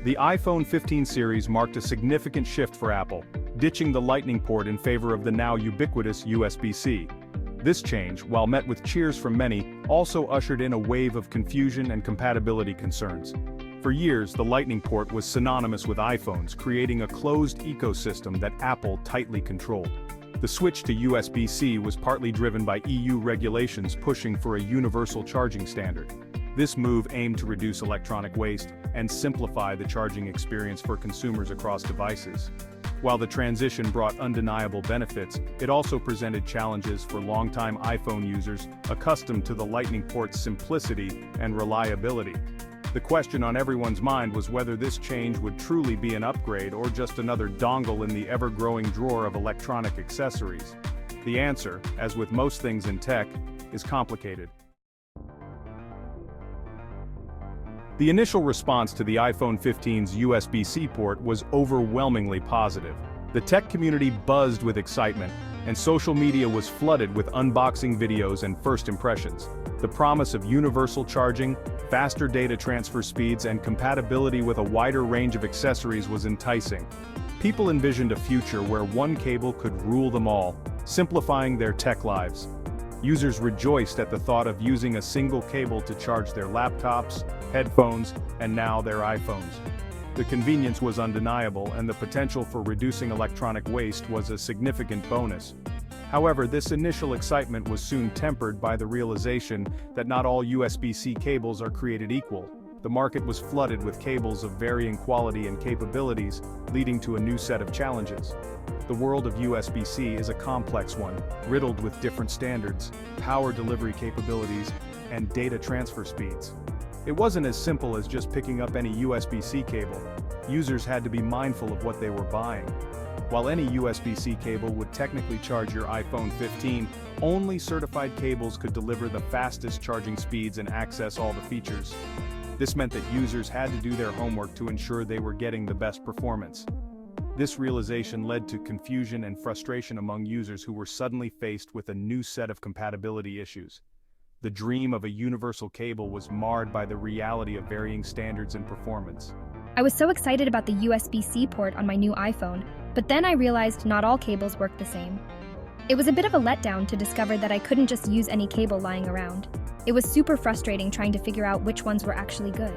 The iPhone 15 series marked a significant shift for Apple, ditching the Lightning port in favor of the now ubiquitous USB-C. This change, while met with cheers from many, also ushered in a wave of confusion and compatibility concerns. For years, the Lightning port was synonymous with iPhones, creating a closed ecosystem that Apple tightly controlled. The switch to USB-C was partly driven by EU regulations pushing for a universal charging standard. This move aimed to reduce electronic waste and simplify the charging experience for consumers across devices. While the transition brought undeniable benefits, it also presented challenges for longtime iPhone users accustomed to the Lightning port's simplicity and reliability. The question on everyone's mind was whether this change would truly be an upgrade or just another dongle in the ever-growing drawer of electronic accessories. The answer, as with most things in tech, is complicated. The initial response to the iPhone 15's USB-C port was overwhelmingly positive. The tech community buzzed with excitement, and social media was flooded with unboxing videos and first impressions. The promise of universal charging, faster data transfer speeds, and compatibility with a wider range of accessories was enticing. People envisioned a future where one cable could rule them all, simplifying their tech lives. Users rejoiced at the thought of using a single cable to charge their laptops, headphones, and now their iPhones. The convenience was undeniable, and the potential for reducing electronic waste was a significant bonus. However, this initial excitement was soon tempered by the realization that not all USB-C cables are created equal. The market was flooded with cables of varying quality and capabilities, leading to a new set of challenges. The world of USB-C is a complex one, riddled with different standards, power delivery capabilities, and data transfer speeds. It wasn't as simple as just picking up any USB-C cable. Users had to be mindful of what they were buying. While any USB-C cable would technically charge your iPhone 15, only certified cables could deliver the fastest charging speeds and access all the features. This meant that users had to do their homework to ensure they were getting the best performance. This realization led to confusion and frustration among users who were suddenly faced with a new set of compatibility issues. The dream of a universal cable was marred by the reality of varying standards and performance. I was so excited about the USB-C port on my new iPhone, but then I realized not all cables work the same. It was a bit of a letdown to discover that I couldn't just use any cable lying around. It was super frustrating trying to figure out which ones were actually good.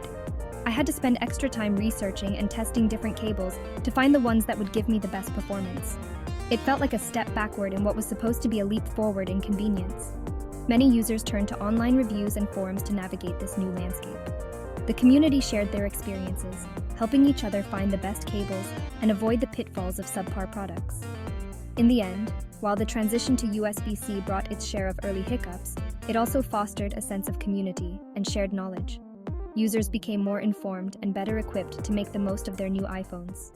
I had to spend extra time researching and testing different cables to find the ones that would give me the best performance. It felt like a step backward in what was supposed to be a leap forward in convenience. Many users turned to online reviews and forums to navigate this new landscape. The community shared their experiences, helping each other find the best cables and avoid the pitfalls of subpar products. In the end, while the transition to USB-C brought its share of early hiccups, it also fostered a sense of community and shared knowledge. Users became more informed and better equipped to make the most of their new iPhones.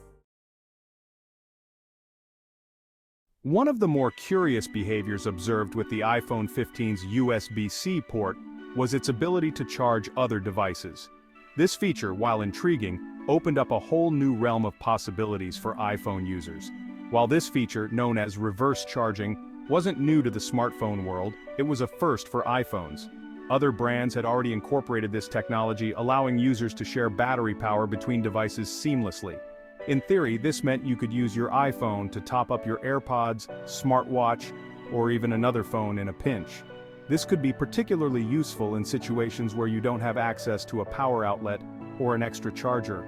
One of the more curious behaviors observed with the iPhone 15's USB-C port was its ability to charge other devices. This feature, while intriguing, opened up a whole new realm of possibilities for iPhone users. While this feature, known as reverse charging, wasn't new to the smartphone world, it was a first for iPhones. Other brands had already incorporated this technology, allowing users to share battery power between devices seamlessly. In theory, this meant you could use your iPhone to top up your AirPods, smartwatch, or even another phone in a pinch. This could be particularly useful in situations where you don't have access to a power outlet or an extra charger.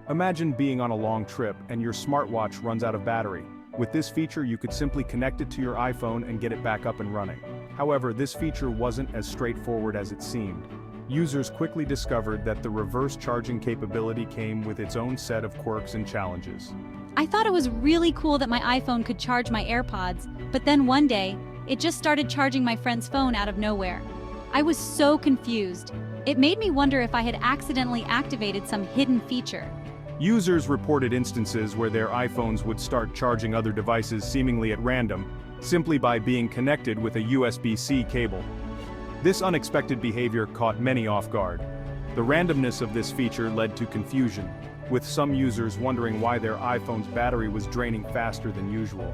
Imagine being on a long trip and your smartwatch runs out of battery. With this feature, you could simply connect it to your iPhone and get it back up and running. However, this feature wasn't as straightforward as it seemed. Users quickly discovered that the reverse charging capability came with its own set of quirks and challenges. I thought it was really cool that my iPhone could charge my AirPods, but then one day, it just started charging my friend's phone out of nowhere. I was so confused. It made me wonder if I had accidentally activated some hidden feature. Users reported instances where their iPhones would start charging other devices seemingly at random, simply by being connected with a USB-C cable. This unexpected behavior caught many off guard. The randomness of this feature led to confusion, with some users wondering why their iPhone's battery was draining faster than usual.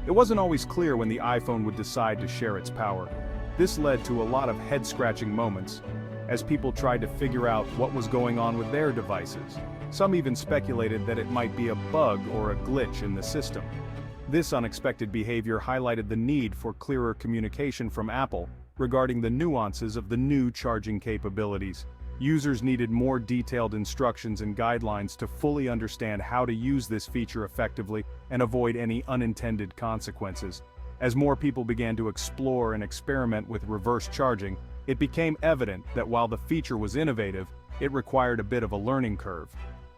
It wasn't always clear when the iPhone would decide to share its power. This led to a lot of head-scratching moments, as people tried to figure out what was going on with their devices. Some even speculated that it might be a bug or a glitch in the system. This unexpected behavior highlighted the need for clearer communication from Apple regarding the nuances of the new charging capabilities. Users needed more detailed instructions and guidelines to fully understand how to use this feature effectively and avoid any unintended consequences. As more people began to explore and experiment with reverse charging, it became evident that while the feature was innovative, it required a bit of a learning curve.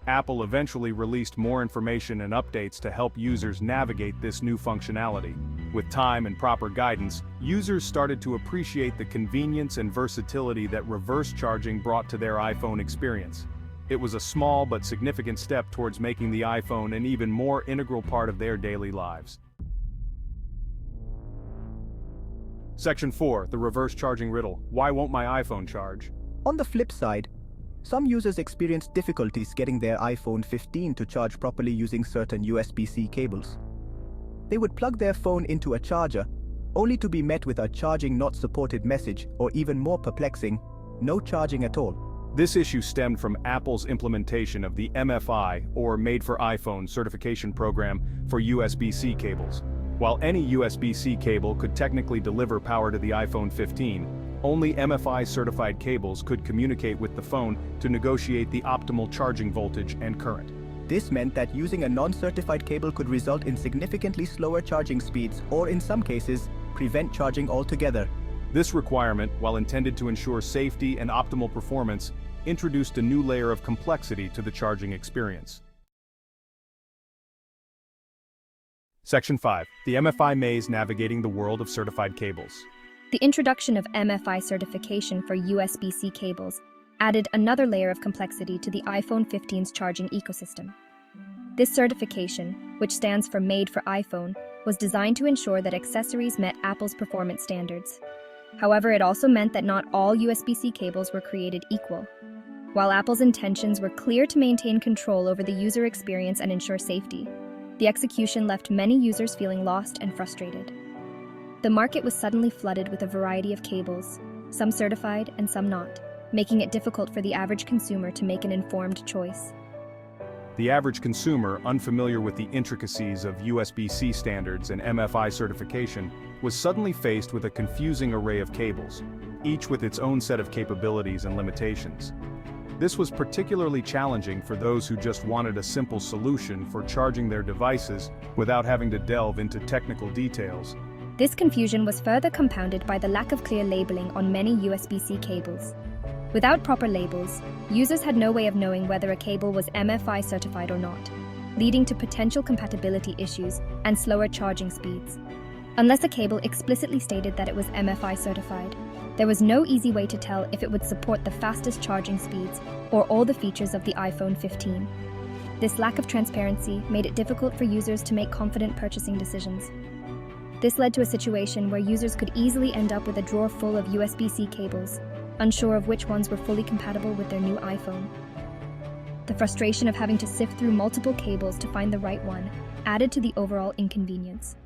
Apple eventually released more information and updates to help users navigate this new functionality. With time and proper guidance, users started to appreciate the convenience and versatility that reverse charging brought to their iPhone experience. It was a small but significant step towards making the iPhone an even more integral part of their daily lives. Section 4, the reverse charging riddle. Why won't my iPhone charge? On the flip side, some users experienced difficulties getting their iPhone 15 to charge properly using certain USB-C cables. They would plug their phone into a charger, only to be met with a charging not supported message, or even more perplexing, no charging at all. This issue stemmed from Apple's implementation of the MFI, or Made for iPhone certification program for USB-C cables. While any USB-C cable could technically deliver power to the iPhone 15, only MFI-certified cables could communicate with the phone to negotiate the optimal charging voltage and current. This meant that using a non-certified cable could result in significantly slower charging speeds, or in some cases, prevent charging altogether. This requirement, while intended to ensure safety and optimal performance, introduced a new layer of complexity to the charging experience. Section 5. The MFI Maze Navigating the World of Certified Cables. The introduction of MFI certification for USB-C cables added another layer of complexity to the iPhone 15's charging ecosystem. This certification, which stands for Made for iPhone, was designed to ensure that accessories met Apple's performance standards. However, it also meant that not all USB-C cables were created equal. While Apple's intentions were clear to maintain control over the user experience and ensure safety, the execution left many users feeling lost and frustrated. The market was suddenly flooded with a variety of cables, some certified and some not, making it difficult for the average consumer to make an informed choice. The average consumer, unfamiliar with the intricacies of USB-C standards and MFI certification, was suddenly faced with a confusing array of cables, each with its own set of capabilities and limitations. This was particularly challenging for those who just wanted a simple solution for charging their devices without having to delve into technical details. This confusion was further compounded by the lack of clear labeling on many USB-C cables. Without proper labels, users had no way of knowing whether a cable was MFI certified or not, leading to potential compatibility issues and slower charging speeds. Unless a cable explicitly stated that it was MFI certified, there was no easy way to tell if it would support the fastest charging speeds or all the features of the iPhone 15. This lack of transparency made it difficult for users to make confident purchasing decisions. This led to a situation where users could easily end up with a drawer full of USB-C cables, unsure of which ones were fully compatible with their new iPhone. The frustration of having to sift through multiple cables to find the right one added to the overall inconvenience.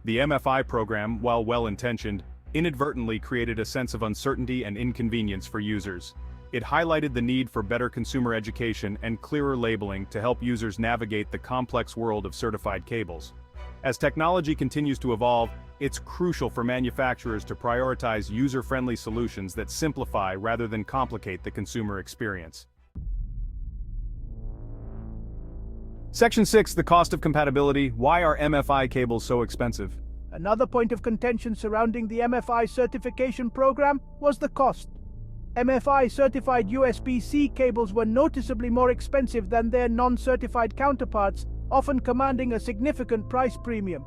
The MFI program, while well-intentioned, inadvertently created a sense of uncertainty and inconvenience for users. It highlighted the need for better consumer education and clearer labeling to help users navigate the complex world of certified cables. As technology continues to evolve, it's crucial for manufacturers to prioritize user-friendly solutions that simplify rather than complicate the consumer experience. Section 6, the cost of compatibility. Why are MFI cables so expensive? Another point of contention surrounding the MFI certification program was the cost. MFI certified USB-C cables were noticeably more expensive than their non-certified counterparts, often commanding a significant price premium.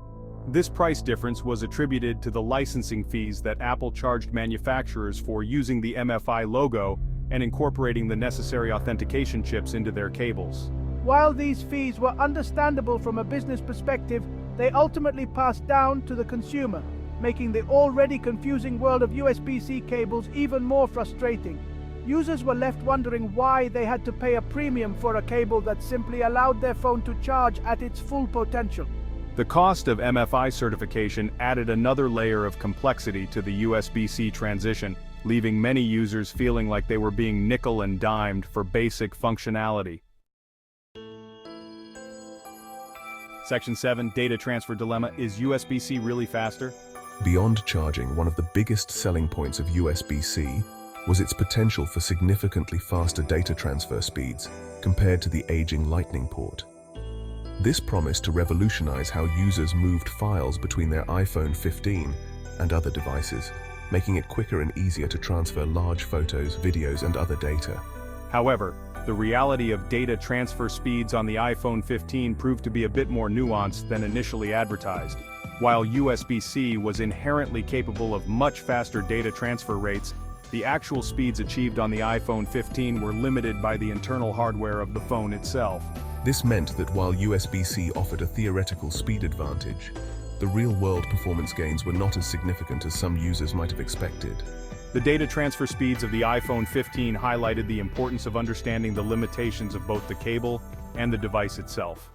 This price difference was attributed to the licensing fees that Apple charged manufacturers for using the MFI logo and incorporating the necessary authentication chips into their cables. While these fees were understandable from a business perspective, they ultimately passed down to the consumer, making the already confusing world of USB-C cables even more frustrating. Users were left wondering why they had to pay a premium for a cable that simply allowed their phone to charge at its full potential. The cost of MFI certification added another layer of complexity to the USB-C transition, leaving many users feeling like they were being nickel and dimed for basic functionality. Section 7, Data Transfer Dilemma. Is USB-C really faster? Beyond charging, one of the biggest selling points of USB-C was its potential for significantly faster data transfer speeds compared to the aging Lightning port. This promised to revolutionize how users moved files between their iPhone 15 and other devices, making it quicker and easier to transfer large photos, videos, and other data. However, the reality of data transfer speeds on the iPhone 15 proved to be a bit more nuanced than initially advertised. While USB-C was inherently capable of much faster data transfer rates, the actual speeds achieved on the iPhone 15 were limited by the internal hardware of the phone itself. This meant that while USB-C offered a theoretical speed advantage, the real-world performance gains were not as significant as some users might have expected. The data transfer speeds of the iPhone 15 highlighted the importance of understanding the limitations of both the cable and the device itself.